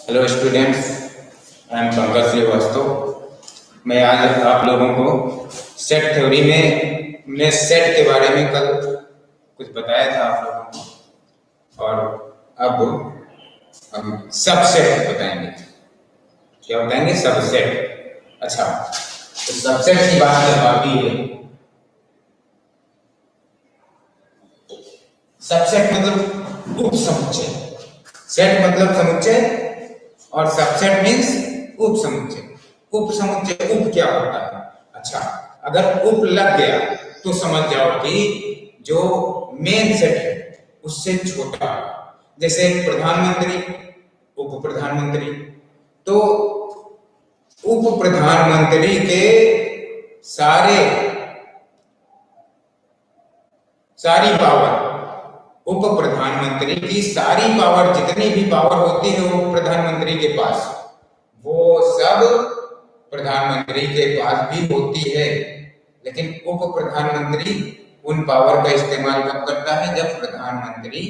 Hello students, I am Pankaj Srivastava. मैं आज आप लोगों को सेट थ्योरी में हमने सेट के बारे में कल कुछ बताया था आप लोगों को, और अब हम सबसेट बताएंगे। क्या बताएंगे? सबसेट। अच्छा, तो सबसेट की बात जब आती है, सबसेट मतलब उप समुच्चय। सेट मतलब समुच्चय और सबसेट मीन्स उप समुच्चय। उप समुच्चय, उप क्या होता है? अच्छा, अगर उप लग गया तो समझ जाओ कि जो मेन सेट है उससे छोटा। जैसे प्रधानमंत्री, उप प्रधानमंत्री, तो उप प्रधानमंत्री के सारी पावर, उप प्रधानमंत्री की सारी पावर, जितनी भी पावर होती है वो प्रधानमंत्री के पास, वो सब प्रधानमंत्री के पास भी होती है। लेकिन उप प्रधानमंत्री उन पावर का इस्तेमाल कब करता है? जब प्रधानमंत्री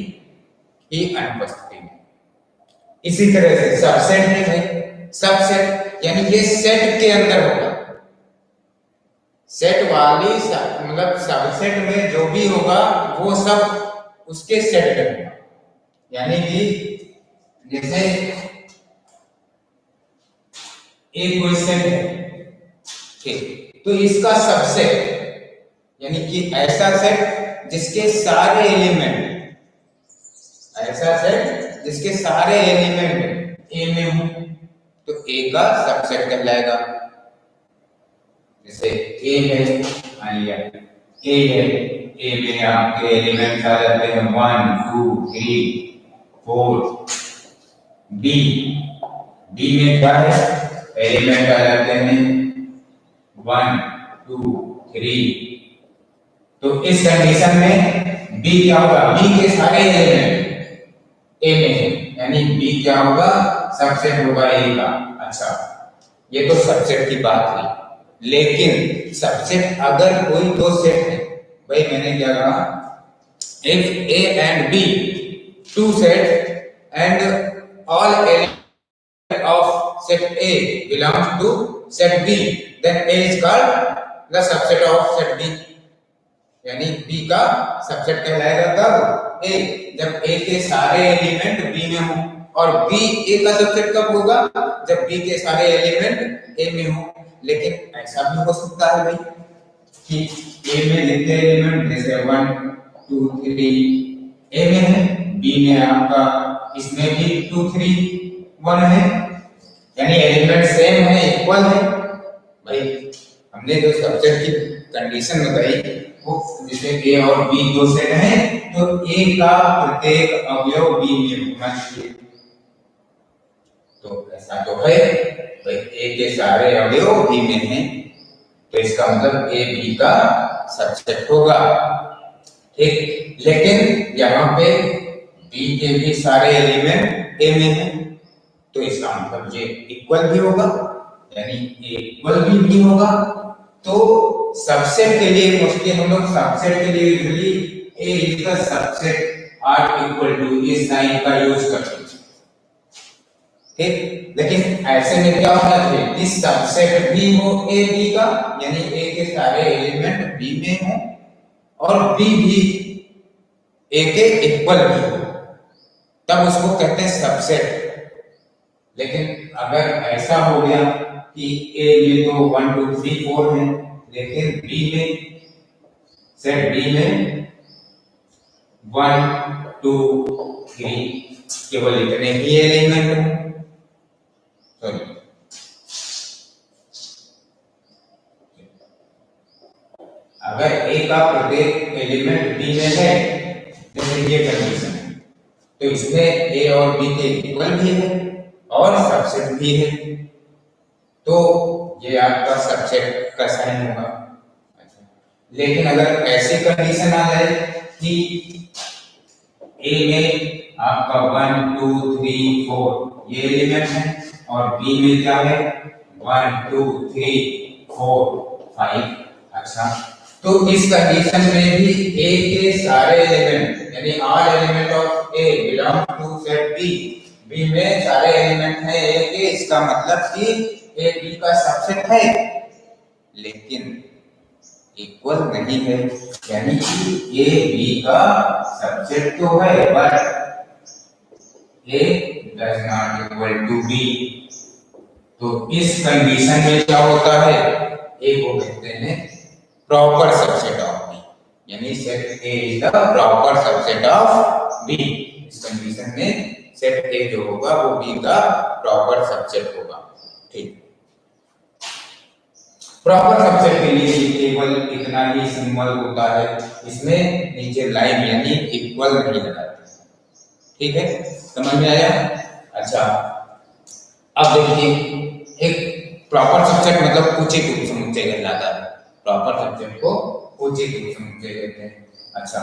की अनुपस्थिति में। इसी तरह से सबसेट है भाई। सबसेट यानी ये सेट के अंदर होगा। सेट वाली मतलब सबसेट में जो भी होगा वो सब उसके सेट में होगा। यानी कि जैसे एक क्वेश्चन है, ठीक, तो इसका सबसेट यानी कि ऐसा सेट जिसके सारे एलिमेंट, ऐसा सेट जिसके सारे एलिमेंट ए में हो, तो ए का सबसेट कहलाएगा। जैसे ए है, मान लिया ए है, ए में आपके एलिमेंट्स आ जाते हैं 1 2 3 4। बी, बी में क्या है? एलिमेंट आ जाते हैं 1 2 3। तो इस कंडीशन में बी क्या होगा? बी के सारे एलिमेंट ए में है, यानी बी क्या होगा? सबसेट होगा ए का। अच्छा, ये तो सबसेट की बात है। लेकिन सबसेट अगर कोई दो सेट है, भाई मैंने क्या कहा, if A and B two sets and all elements of set A belongs to set B, then A is called the subset of set B। यानी B का सबसेट कहलाएगा कब? A, जब A के सारे एलिमेंट B में हो। और B A का सबसेट कब होगा? जब B के सारे एलिमेंट A में हो। लेकिन ऐसा भी हो सकता है भाई कि A में जितने एलिमेंट, जैसे 1 2 3 A में है, B में आपका इसमें भी 2 3 1 है, यानी एलिमेंट सेम है, इक्वल है। भाई हमने जो सबसेट की कंडीशन बताई वो, जैसे A और B दो सेट हैं, तो A का प्रत्येक अवयव B में होना चाहिए। तो ऐसा तो है भाई, A के सारे अवयव B में हैं, तो इसका मतलब A B का सबसेट होगा, ठीक। लेकिन यहाँ पे B के भी सारे एलिमेंट A में हैं, तो इसका मतलब ये इक्वल भी होगा, यानी A इक्वल भी होगा। तो सबसेट के लिए मोस्टली हम लोग सबसेट के लिए usually A is the subset or equal to इस साइन का यूज करते हैं, ठीक। लेकिन ऐसे में क्या होना चाहिए कि सबसेट भी हो A B का, यानी A के सारे एलिमेंट B में हो और B भी A के इक्वल भी हो, तब उसको कहते हैं सबसेट। लेकिन अगर ऐसा हो गया कि A में तो 1 2 3 4 है, लेकिन B में, सेट B में 1 2 3 केवल इतने ही एलिमेंट हैं, अगर A का प्रत्येक एलिमेंट B में है, जैसे ये कंडीशन है, तो इसमें A और B के इक्वल भी है और सबसेट भी है, तो ये आपका सबसेट का साइन होगा। लेकिन अगर ऐसी कंडीशन आ जाए कि A में आपका 1 2 3 4 ये एलिमेंट है और B में क्या है 1 2 3 4 5, अच्छा, तो इस कंडीशन में भी A के सारे एलिमेंट, यानी all element of A belong to set B, B में सारे एलिमेंट हैं ए के, इसका मतलब कि ए बी का सबसेट है, लेकिन इक्वल नहीं है। यानी कि ए बी का सबसेट तो है but A does not equal to B. तो इस कंडीशन में क्या होता है, ए को कहते हैं प्रॉपर सबसेट ऑफ बी, यानी set A is the proper subset of B. इस कंडीशन में सेट ए जो होगा वो बी का प्रॉपर सबसेट होगा। ठीक, प्रॉपर सबसेट के लिए केवल इतना ही सिंबल होता है, इसमें नीचे लाइन यानी इक्वल नहीं लगाते। ठीक है, समझ में आया? अच्छा, अब देखिए, एक प्रॉपर सबसेट मतलब उचित उपसमुच्चय कहलाता है। प्रॉपर सबसेट को उचित उपसमुच्चय कहते हैं। अच्छा,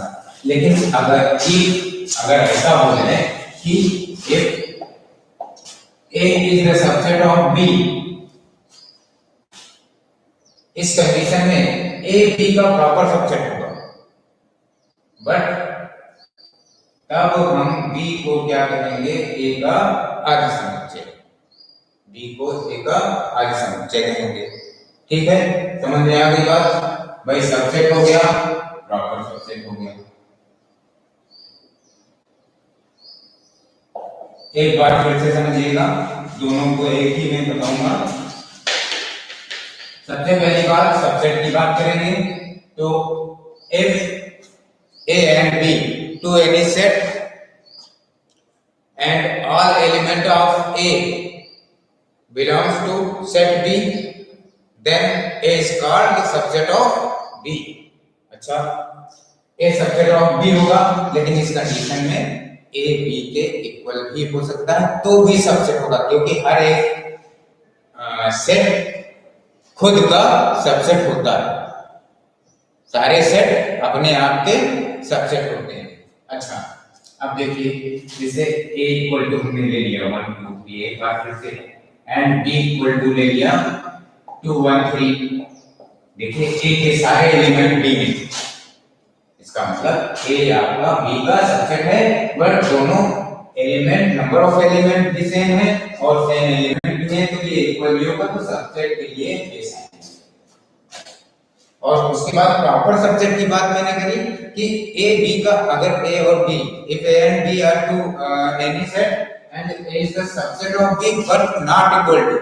लेकिन अगर ऐसा हो जाए कि if A is the subset of B, इस कंडीशन में A B का प्रॉपर सबसेट होगा, बट तब हम B को क्या कहेंगे, A का अर्ध समुच्चय। B को A का अर्ध समुच्चय कहेंगे। ठीक है, समझ में आ गई बात? भाई सबसेट हो गया, प्रॉपर सबसेट हो गया। एक बार फिर से समझिएगा, दोनों को एक ही में बताऊंगा। सबसे पहली बात सबसेट की बात करेंगे, तो if A and B to any set and all element of A belongs to set B, then A is called the subset of B। अच्छा, A subset of B होगा, लेकिन इस कंडीशन में A B के equal भी हो सकता है तो भी सबसेट होगा, क्योंकि हर एक सेट खुद का सबसेट होता है। सारे सेट अपने आप के सबसेट होते हैं। अच्छा, अब देखिए, जैसे A इक्वल टू हमने ले लिया 1 2 3, एक बार फिर से, एंड B इक्वल टू ले लिया 2 1 3। देखिए A के सारे एलिमेंट B में, इसका मतलब A आपका B का सबसेट है, बट दोनों एलिमेंट, नंबर ऑफ एलिमेंट भी सेम है और सेम एलिमेंट भी है, तो ये इक्वल भी होगा, तो सबसेट के लिए ये सेम। और उसके बाद प्रॉपर सबसेट की बात मैंने करी कि A B का, अगर A और B, if A and B are to any set and A is the subset of B but not equal to,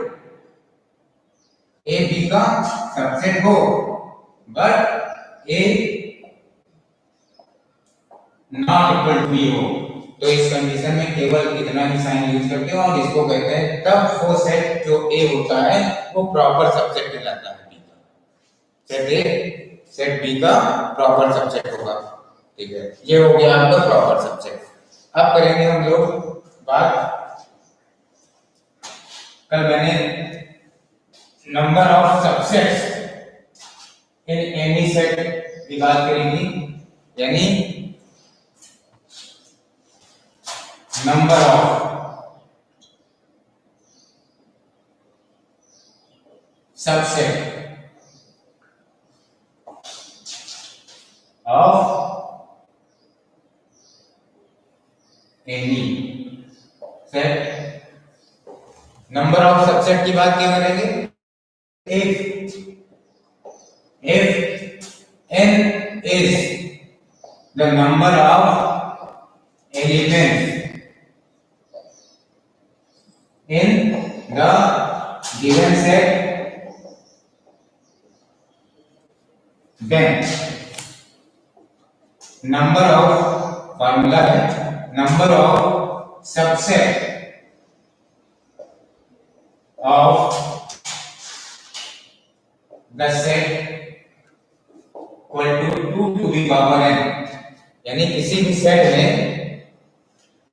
A B का सबसेट हो but A not equal to B हो, तो इस condition में केवल इतना ही sign use करते हैं और इसको कहते हैं, तब वो सेट जो A होता है वो प्रॉपर सबसेट कहलाता है। B का सेट A सेट B का प्रॉपर सबसेट होगा। ठीक है, ये हो गया आपका प्रॉपर सबसेट। अब करेंगे हम लोग बात, कल मैंने number of subsets in any set की बात करेंगे, यानी number of subset of any set. Number of subset की बात क्या करेंगे, if n is the number of elements in the given set, then number of, formula है, number of subset of the set equal to 2 to the power n। यानी किसी भी set में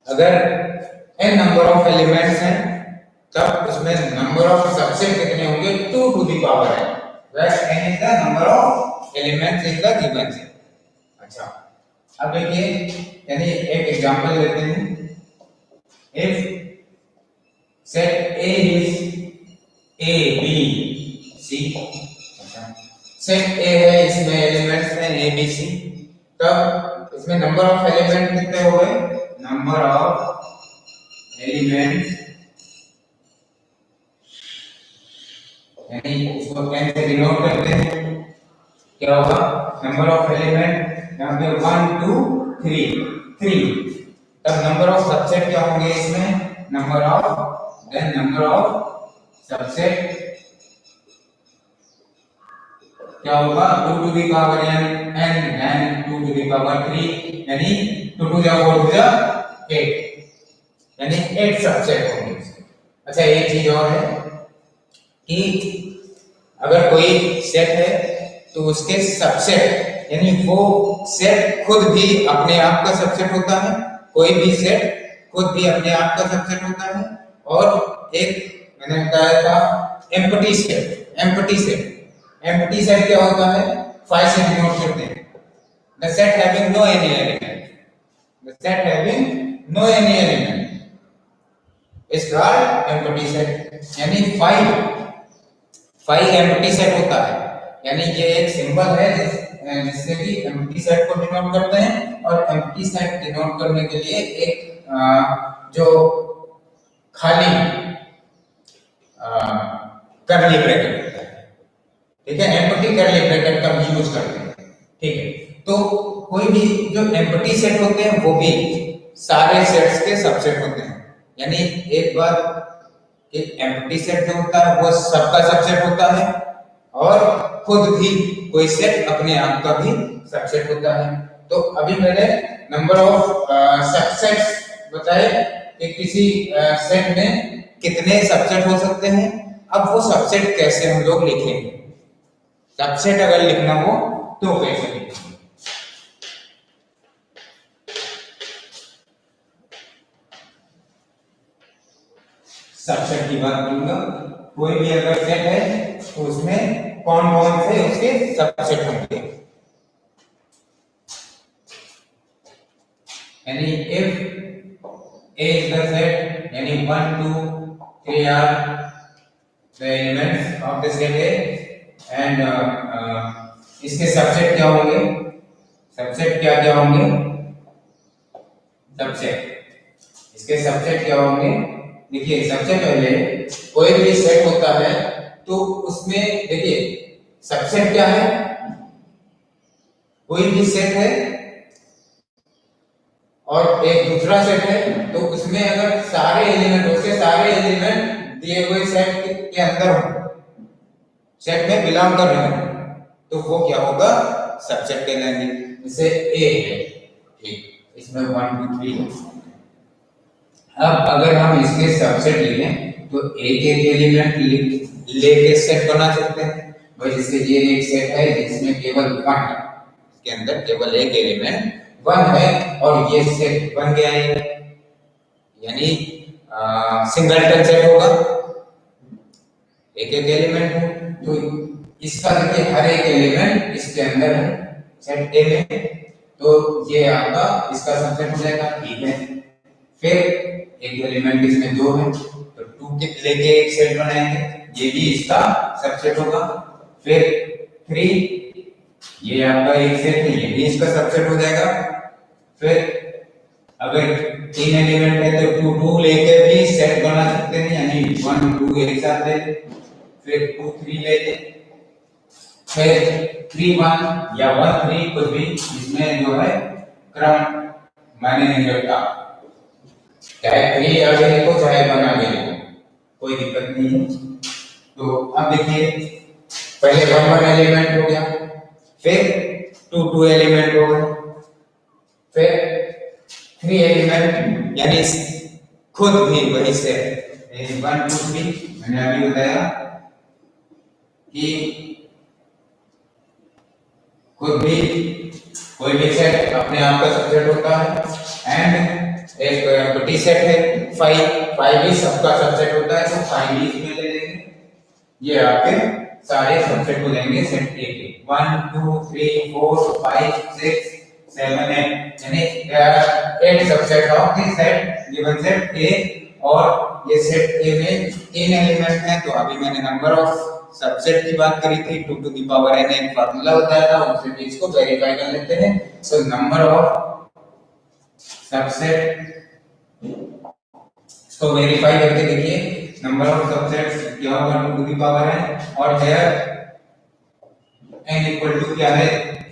अगर n नंबर ऑफ एलिमेंट्स हैं, तब उसमें number of subset कितने होंगे, 2 to the power n, where n is the number of elements in the given set। अच्छा, अब देखिए, यानी एक एग्जांपल लेते हैं, if set A is A B C, set A है, इसमें एलिमेंट्स हैं A B C, तब इसमें नंबर ऑफ एलिमेंट कितने हो गए, नंबर ऑफ एलिमेंट, यानी इसको n से डिनोट करते हैं, क्या होगा नंबर ऑफ एलिमेंट यहाँ पे 1 2 3 तब नंबर ऑफ सबसेट क्या होंगे इसमें नंबर ऑफ सबसेट क्या होगा 2 to the power n 2 to the power 3 यानी 2 टू द 4 टू द 8 यानी 8 सबसेट होंगे। अच्छा एक चीज और है कि अगर कोई सेट है तो उसके सबसेट यानी वो सेट खुद भी अपने आप का सबसेट होता है, कोई भी सेट खुद भी अपने आप का सबसेट होता है, और एक मैंने बताया था एम्प्टी सेट क्या होता है 5 से डिनोट करते हैं the set having no any element is called empty set यानी 5 एम्प्टी सेट होता है, यानी ये एक सिंबल है जिससे कि एम्प्टी सेट को डिनोट करते हैं, और एम्प्टी सेट डिनोट करने के लिए एक जो खाली कर्ली ब्रैकेट होता है, ठीक है, एम्प्टी कर्ली ब्रैकेट का यूज करते हैं, ठीक है। तो कोई भी जो एम्प्टी सेट होते हैं वो भी सारे सेट्स के सबसेट होते हैं, यानी एक बात कि एम्प्टी सेट जो होता है वो सबका सबसेट होता है, और खुद भी कोई सेट अपने आप का भी सबसेट होता है। तो अभी मैंने नंबर ऑफ सबसेट्स बताए कि किसी सेट में कितने सबसेट हो सकते हैं। अब वो सबसेट कैसे हम लोग लिखेंगे, सबसेट अगर लिखना हो तो कैसे लिखेंगे। सबसेट की बात करूंगा, कोई भी अगर सेट है तो उसमें कौन कौन से उसके सबसेट होंगे, यानी if A is the set यानी 1 2 3 are the elements of the set A and इसके सबसेट क्या होंगे, सबसेट क्या क्या होंगे, सबसेट इसके सबसेट क्या होंगे। देखिए सबसे पहले कोई भी सेट होता है तो उसमें देखिए सबसेट क्या है, कोई भी सेट है और एक दूसरा सेट है तो उसमें अगर सारे एलिमेंट दिए हुए सेट के अंदर हो, सेट में बिलोंग कर रहे हो, तो वो क्या होगा सबसेट कहलाएंगे। जैसे ए है, ठीक, इसमें 1 2 3। अब अगर हम इसके सबसेट लिखें तो एक एलिमेंट लेके सेट बना सकते हैं। भाई जैसे ये एक सेट है जिसमें केवल 1 है, इसके अंदर केवल एक एलिमेंट 1 है और ये सेट बन गया है, यानी सिंगलटन सेट होगा, एक एलिमेंट है तो इसका देखिए हर एक एलिमेंट इसके अंदर है सेट ए में, तो ये आपका इसका सबसेट हो जाएगा, ठीक है। फिर एक एलिमेंट इसमें 2 है तो 2 के लेके एक सेट बनाएंगे, ये भी इसका सबसेट होगा। फिर 3 ये आपका एक सेट है, ये भी इसका सबसेट हो जाएगा। फिर अगर 3 एलिमेंट है तो 2 2 लेके भी सेट बना सकते हैं, यानी 1 2 एक साथ ले, फिर 2 3 लेते, फिर 3 1 या 1 3 कुछ भी, इसमें जो है क्रम मायने नहीं रखता, चाहे 3 आगे लिखो चाहे 1 आगे लिखो, कोई दिक्कत नहीं है। तो अब देखिए पहले 1 1 एलिमेंट हो गया, फिर 2 2 एलिमेंट हो गए, फिर 3 एलिमेंट यानी खुद भी वही से 1 2 3 मैंने अभी बताया कि खुद भी कोई भी सेट अपने आप का सबसेट होता है। एंड एक एम्प्टी सेट है 5 भी सबका सबसेट होता है, तो 5 भी इसमें ले लेंगे, ये आपके सारे सबसेट हो जाएंगे सेट ए के। 1 2 3 4 5 6 7 8 यानी 8 subset of the set given set ए, और ये सेट ए में 3 एलिमेंट हैं, तो अभी मैंने नंबर ऑफ सबसेट की बात करी थी, 2 टू द पावर n एक फार्मूला होता था, उससे भी इसको वेरीफाई कर लेते हैं। सो नंबर ऑफ सबसेट इसको वेरीफाई करके देखिए नंबर ऑफ सबसेट्स क्या होगा 2 टू द पावर है और देयर n इक्वल टू क्या है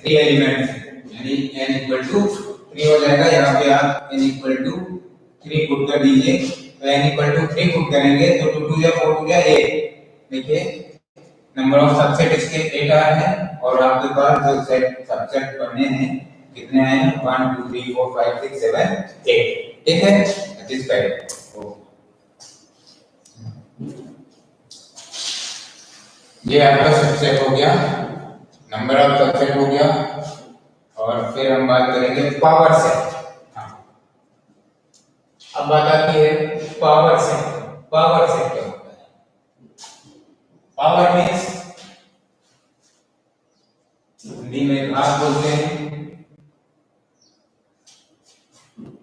3 एलिमेंट्स यानी n इक्वल टू 3 हो जाएगा। यहाँ पे आप n इक्वल टू 3 पुट कर दीजिए तो n इक्वल टू 3 पुट करेंगे तो 2 2 या 4 2 या 8 देखिए नंबर ऑफ सबसेट इसके 8 आ रहे हैं और आपके पास जो सेट सबसेट बने हैं कितने आए हैं 1 2 3 4 5 6 7 8 ठीक है दैट इज करेक्ट। ये आपका सबसेट हो गया नंबर ऑफ सबसेट हो गया और फिर हम बात करेंगे पावर सेट। अब बात आती है पावर सेट। पावर सेट क्या होता है? पावर मीन्स हिंदी में घात बोलते हैं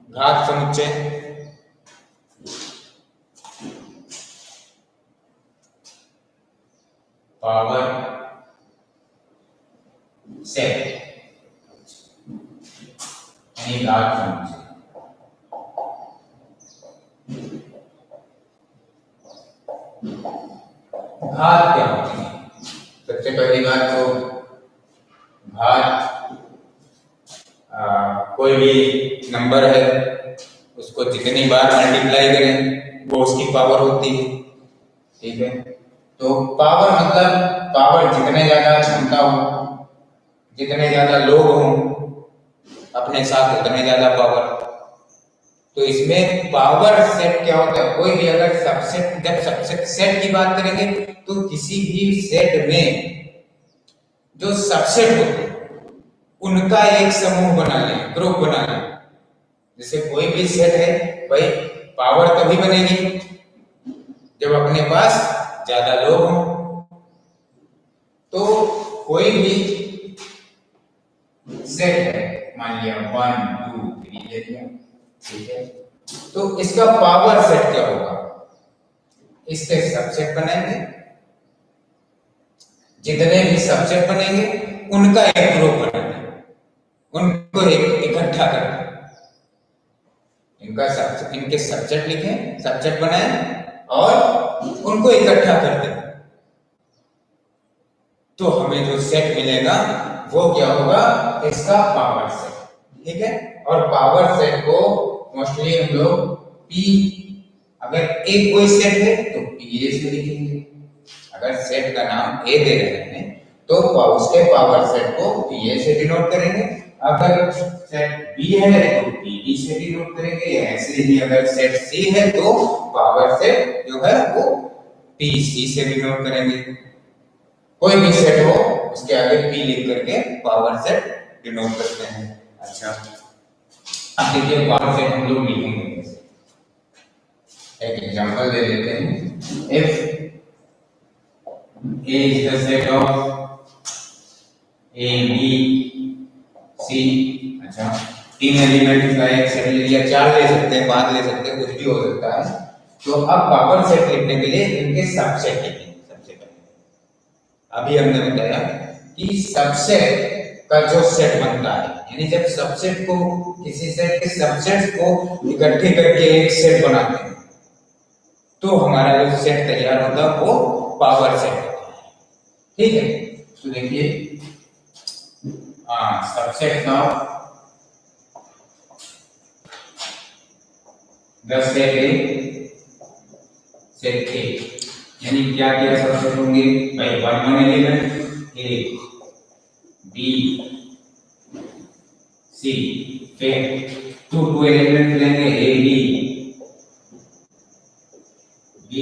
घात समुच्चय। पावर सेट यानी घात समुच्चय। घात क्या होती है? सबसे पहली बात तो घात कोई भी नंबर है उसको जितनी बार मल्टीप्लाई करें वो उसकी पावर होती है ठीक है। तो पावर मतलब पावर जितने ज्यादा क्षमता हो जितने ज्यादा लोग हों अपने साथ उतने ज्यादा पावर। तो इसमें पावर सेट क्या होता है? कोई भी अगर सबसेट जब सबसेट सेट की बात करेंगे तो किसी भी सेट में जो सबसेट होते हैं उनका एक समूह बना लें ग्रुप बना लें। जैसे कोई भी सेट है भाई पावर तभी बनेगी जब अपने पास ज्यादा लोग हों। तो कोई भी सेट है मान लिया 1 2 3 ले लिया ठीक है। तो इसका पावर सेट क्या होगा? इसके सबसेट बनाएंगे जितने भी सबसेट बनेंगे उनका एक ग्रुप बनाएंगे उनको एक इकट्ठा करना इनका सबसेट इनके सबसेट लिखें सबसेट बनाएं और उनको इकट्ठा कर दें तो हमें जो सेट मिलेगा वो क्या होगा? इसका पावर सेट ठीक है। और पावर सेट को मोस्टली हम लोग P अगर एक कोई सेट है तो P से लिखेंगे। अगर सेट का नाम A दे रहे हैं तो उसके पावर सेट को PA से डिनोट करेंगे। अगर सेट B है तो PB से डिनोट करेंगे या ऐसे ही अगर सेट C है तो पावर सेट जो है वो PC से डिनोट करेंगे। कोई भी सेट हो उसके आगे P लिख करके पावर सेट डिनोट करते हैं। अच्छा अब देखिए पावर सेट हम लोग लिखेंगे एक एग्जांपल दे लेते हैं। If A is the set of A B C अच्छा 3 एलिमेंट का एक सेट ले लिया 4 ले सकते हैं 5 ले सकते हैं कुछ भी हो सकता है। तो अब पावर सेट लिखने के लिए इनके सबसेट लिखेंगे। सबसे पहले अभी हमने बताया कि सबसेट का जो सेट बनता है यानी जब सबसेट को किसी सेट के सबसेट्स को इकट्ठे करके एक सेट बनाते हैं तो हमारा जो सेट तैयार होता है वो पावर सेट होता है ठीक है। तो देखिए सबसेट का सेट ए सेट ए यानी क्या क्या सबसेट होंगे भाई 1 एलिमेंट ए बी सी फिर 2 एलिमेंट लेंगे ए बी बी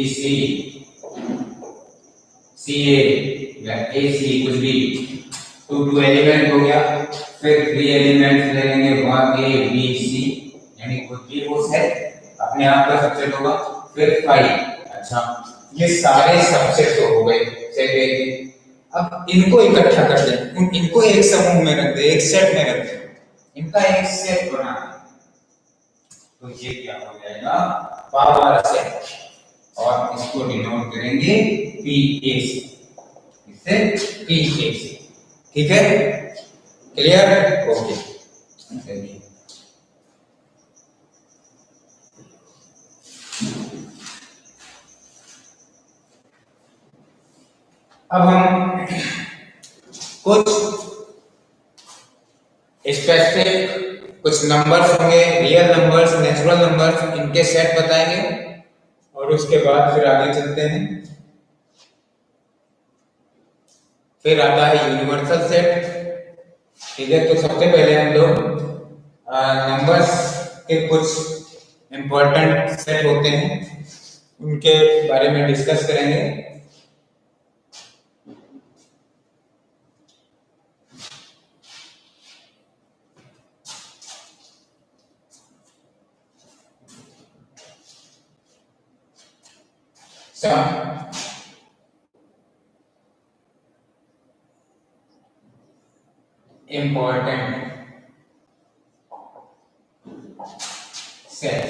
सी ए या ए सी कुछ भी 2 एलिमेंट हो गया। फिर 3 एलिमेंट्स ले लेंगे 1 ए बी सी यानी कुछ भी वो सेट अपने आप का सबसेट होगा। फिर 5 अच्छा ये सारे सबसेट हो गए सेट ए के। अब इनको इकट्ठा कर दें इनको एक समूह में रख दे एक सेट में रख दे इनका एक सेट बना तो ये क्या हो जाएगा पावर सेट और इसको डिनोट करेंगे PA से इससे PA से ठीक है क्लियर ओके। चलिए अब हम कुछ स्पेसिफिक कुछ नंबर्स होंगे, रियल नंबर्स, नेचुरल नंबर्स, इनके सेट बताएंगे और उसके बाद फिर आगे चलते हैं। फिर आता है यूनिवर्सल सेट। ठीक है, तो सबसे पहले हम लोग नंबर्स के कुछ इंपॉर्टेंट सेट होते हैं उनके बारे में डिस्कस करेंगे। Important set.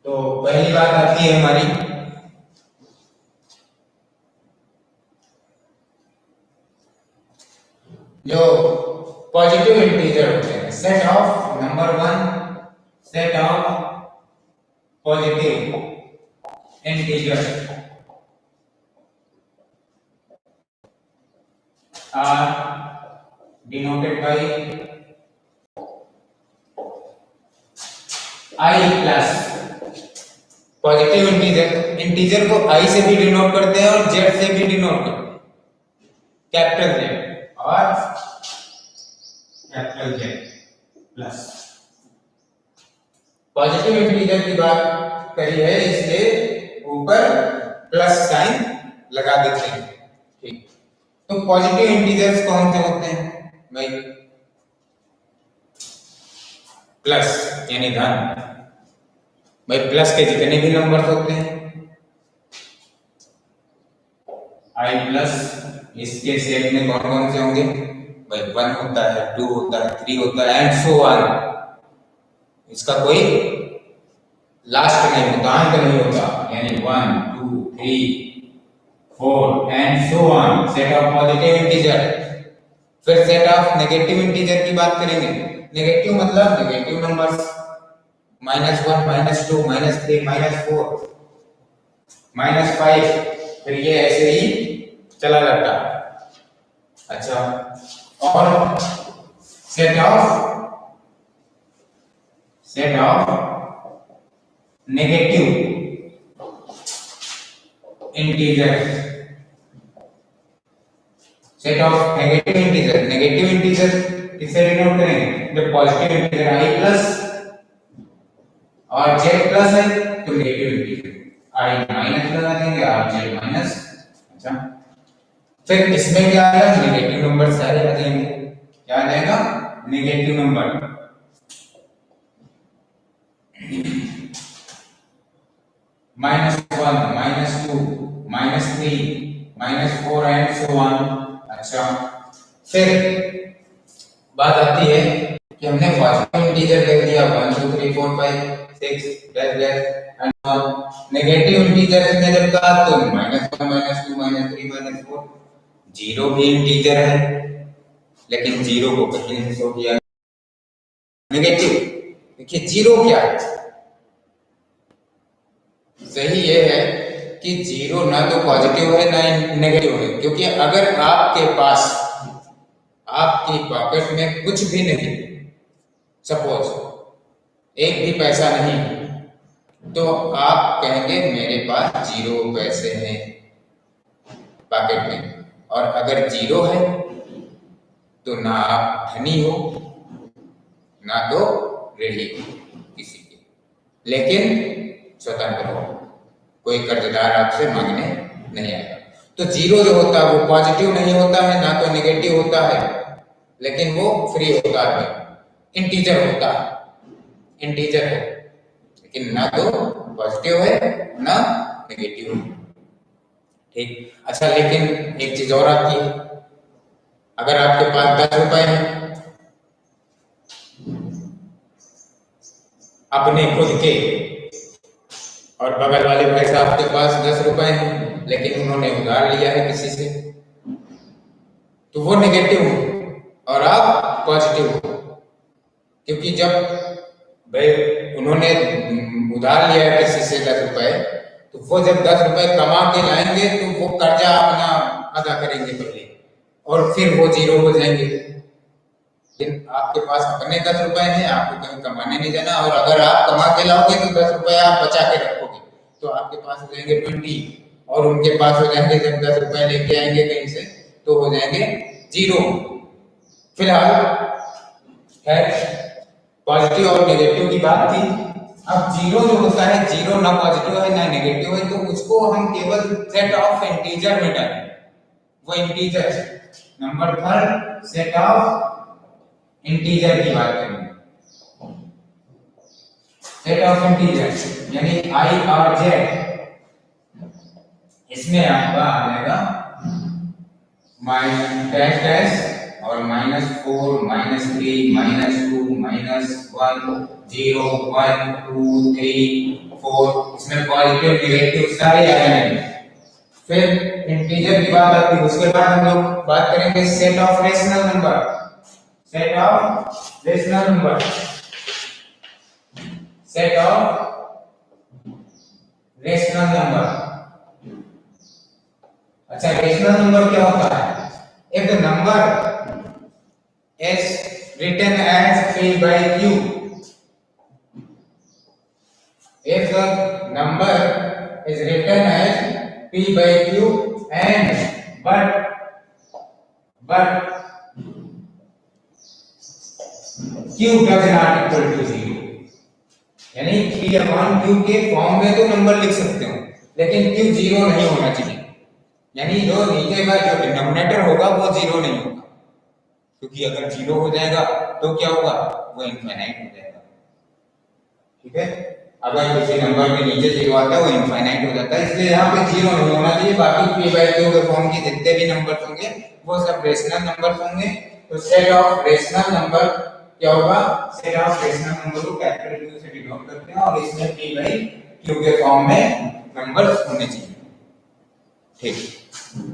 तो पहली बात आती है हमारी जो पॉजिटिव इंटीजर होते हैं। Set of number 1, set of positive integer are denoted by I plus. Positive integer को I से भी डिनोट करते हैं और Z से भी डिनोट करते हैं, कैपिटल Z और capital Z plus. Positive integer की बात करी है इसलिए ऊपर प्लस साइन लगा देते हैं। ठीक, तो पॉजिटिव इंटीजर्स कौन से होते हैं भाई? प्लस यानी धन। भाई प्लस के जितने भी नंबर्स होते हैं आई प्लस, इसके सेट में कौन कौन से होंगे भाई? 1 होता है, 2 होता है, 3 होता है एंड सो ऑन। इसका कोई लास्ट नहीं होता, अंत नहीं होता, यानी 1 2 3 4 and so on. Set of positive integer. फिर सेट ऑफ नेगेटिव इंटीजर की बात करेंगे। नेगेटिव मतलब नेगेटिव नंबर्स, -1 -2 -3 -4 -5, फिर ये ऐसे ही चला जाता। अच्छा, और set of negative integer. Set of negative integer किसे डिनोट करेंगे? जब पॉजिटिव इंटीजर आई प्लस और जेड प्लस है तो नेगेटिव इंटीजर आई माइनस लगा देंगे और जेड माइनस। अच्छा, फिर इसमें क्या आएगा? नेगेटिव नंबर सारे आ जाएंगे। क्या आ जाएगा? Negative number. -1 -2 -3 -4 and so on. अच्छा, फिर बात आती है कि हमने पॉजिटिव इंटीजर ले लिया 1 2 3 4 5 6 dash dash and 1। Negative integer ने जब कहा तो -1 -2 -3 -4। जीरो भी इंटीजर है लेकिन जीरो को कहीं नहीं शो किया नेगेटिव। देखिए जीरो क्या है? सही ये है कि जीरो ना तो पॉजिटिव है ना नेगेटिव है, क्योंकि अगर आपके पास आपकी पॉकेट में कुछ भी नहीं, सपोज एक भी पैसा नहीं, तो आप कहेंगे मेरे पास 0 पैसे हैं पॉकेट में। और अगर 0 है तो ना आप धनी हो ना तो रेडी हो किसी के, लेकिन स्वतंत्र हो, कोई कर्जदार आपसे मांगने नहीं आएगा। तो 0 जो होता है वो पॉजिटिव नहीं होता है ना तो नेगेटिव होता है, लेकिन वो फ्री होता है, इंटीजर होता है, इंटीजर है, लेकिन ना तो पॉजिटिव है ना नेगेटिव है। ठीक, अच्छा, लेकिन एक चीज और आती है। अगर आपके पास 10 रुपए हैं अपने खुद के, और बगल वाले भाई साहब के पास 10 रुपए हैं लेकिन उन्होंने उधार लिया है किसी से, तो वो नेगेटिव हो और आप पॉजिटिव हो, क्योंकि जब भाई उन्होंने उधार लिया है किसी से 10 रुपए तो वो जब 10 रुपए कमा के लाएंगे तो वो कर्जा अपना अदा करेंगे पहले और फिर वो जीरो हो जाएंगे। लेकिन आपके पास अपने 10 रुपए हैं, आपको कहीं कमाने नहीं जाना, और अगर आप कमा के लाओगे तो 10 रुपए आप बचा के रखोगे तो आपके पास हो जाएंगे 20, और उनके पास हो जाएंगे जब 10 रुपए लेके आएंगे कहीं से तो हो जाएंगे जीरो। फिलहाल है पॉजिटिव और नेगेटिव की बात थी। अब जीरो जो होता है, जीरो ना पॉजिटिव है ना नेगेटिव है, तो उसको हम केवल सेट ऑफ इंटीजर में डालें। वो integer number third set of integer की बात करेंगे। सेट ऑफ इंटीजर यानी आई और जेड, इसमें आपका आ जाएगा माइनस डैश डैश और -4 -3 -2 -1 0 1 2 3 4, इसमें पॉजिटिव नेगेटिव सारे आ जाएंगे। फिर इंटीजर की बात आती है, उसके बाद हम लोग बात करेंगे set of rational number. Set of rational number, set of rational number. अच्छा, रेशनल नंबर क्या होता है? If the number is written as P by Q, if the number is written as P by Q and but Q does not equal to 0, यानी P upon Q के form में तो number लिख सकते हो लेकिन Q 0 नहीं होना चाहिए, यानी जो नीचे का जो डिनोमिनेटर होगा वो 0 नहीं होगा, क्योंकि अगर 0 हो जाएगा तो क्या होगा, वो इनफाइनाइट हो जाएगा। ठीक है, अगर किसी नंबर के नीचे 0 आता है वो इनफाइनाइट हो जाता है, इसलिए यहाँ पे 0 नहीं होना चाहिए। बाकी P by Q के फॉर्म के जितने भी नंबर होंगे वो सब रेशनल नंबर होंगे। तो सेट ऑफ रेशनल नंबर क्या होगा? सेट ऑफ रेशनल नंबर को कैपिटल Q से डिनोट करते हैं और इसमें P by Q के फॉर्म में नंबर होने चाहिए। ठीक,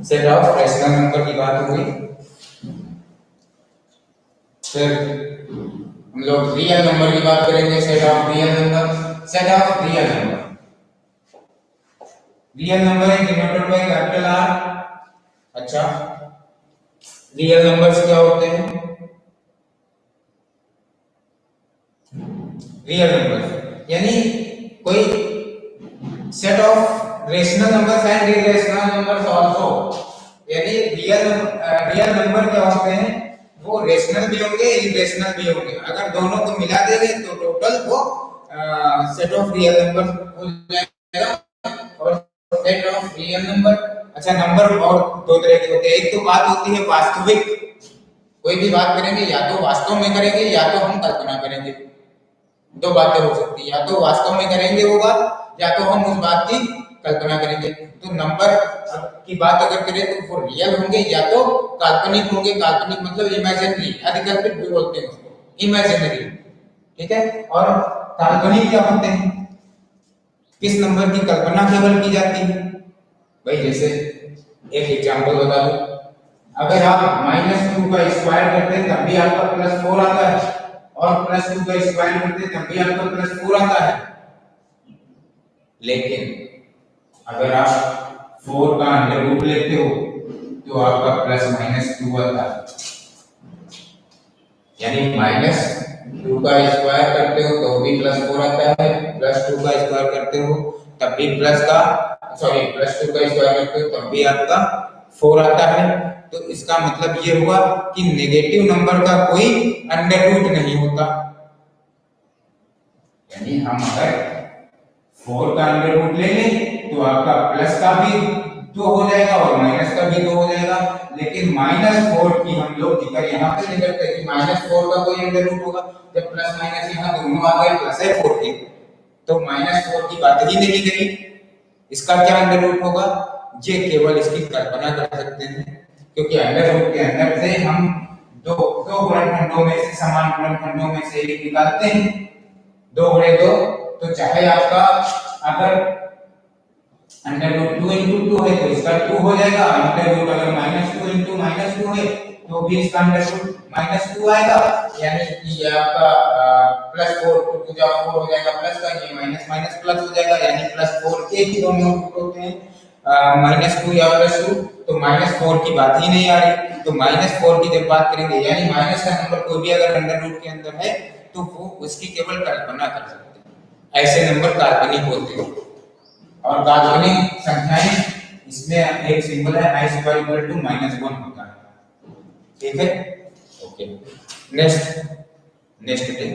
सेट ऑफ रेशनल नंबर की बात हो गई। फिर हम लोग रियल नंबर की बात करेंगे। Set of real number, set of real number. Real number is denoted by capital R। अच्छा, रियल नंबर्स क्या होते हैं? रियल नंबर यानी कोई set of rational numbers and irrational numbers also, यानी रियल नंबर क्या होते हैं? वो रेशनल भी होंगे इरेशनल भी होंगे। अगर दोनों को मिला देंगे तो टोटल वो सेट ऑफ रियल नंबर हो जाएगा। और सेट ऑफ रियल नंबर, अच्छा नंबर और दो तरह के होते हैं। एक तो बात होती है वास्तविक, कोई भी बात करेंगे या तो वास्तव में करेंगे या तो हम कल्पना करेंगे। दो बातें हो सकती है, या तो वास्तव में करेंगे वो बात या तो हम उस बात की कल्पना करेंगे। तो नंबर की बात अगर करें तो वो रियल होंगे या तो काल्पनिक होंगे। काल्पनिक मतलब इमेजिनरी, अधिकल्पित भी बोलते हैं उसको, इमेजिनरी। ठीक है, और काल्पनिक क्या होते हैं? किस नंबर की कल्पना केवल की जाती है? भाई जैसे एक एग्जांपल बता दो, अगर आप -2 का स्क्वायर करते हैं तब भी आपका +4 आता है और +2 का स्क्वायर करते हैं तब भी आपका +4 आता है। लेकिन अगर आप 4 का अंडर रूट लेते हो तो आपका +-2 आता है, यानी -2 का स्क्वायर करते हो तो भी +4 आता है, +2 का स्क्वायर करते हो तब भी +2 का स्क्वायर करते हो तब भी आपका 4 आता है। तो इसका मतलब ये हुआ कि नेगेटिव नंबर का कोई अंडर रूट नहीं होता, यानी हम अगर 4 का अंडर रूट लेंगे तो आपका प्लस का भी 2 हो जाएगा और माइनस का भी 2 हो जाएगा। लेकिन -4 की हम लोग जिक्र यहाँ पे नहीं करते कि -4 का कोई अंडर रूट होगा। जब प्लस माइनस यहाँ दोनों आ गए प्लस है 4 के, तो -4 की बात ही नहीं करी। इसका क्या अंडर रूट होगा? ये केवल इसकी कल्पना कर सकते हैं, क्योंकि अंडर रूट के अंदर से हम दो गुणनखंडों में से, समान गुणनखंडों में से एक निकालते हैं। 2 गुणे 2, तो चाहे आपका अगर अंडर रूट 2 into 2 है तो इसका 2 हो जाएगा। अंडर रूट अगर -2 into -2 है तो भी इसका अंडर रूट -2 आएगा, यानी कि ये आपका +4 टू जा 4 हो जाएगा प्लस का, ये माइनस माइनस प्लस हो जाएगा, यानी +4 एक ही दोनों रूट होते हैं, -2 या +2, तो -4 की बात ही नहीं आ रही। तो -4 की जब बात करेंगे, यानी माइनस का नंबर कोई भी अगर अंडर रूट के अंदर है तो वो उसकी केवल कल्पना कर सकते हैं, ऐसे नंबर काल्पनिक होते हैं। और काल्पनिक संख्याएं, इसमें एक सिंबल है i = -1 होता है, ठीक है। Okay, next day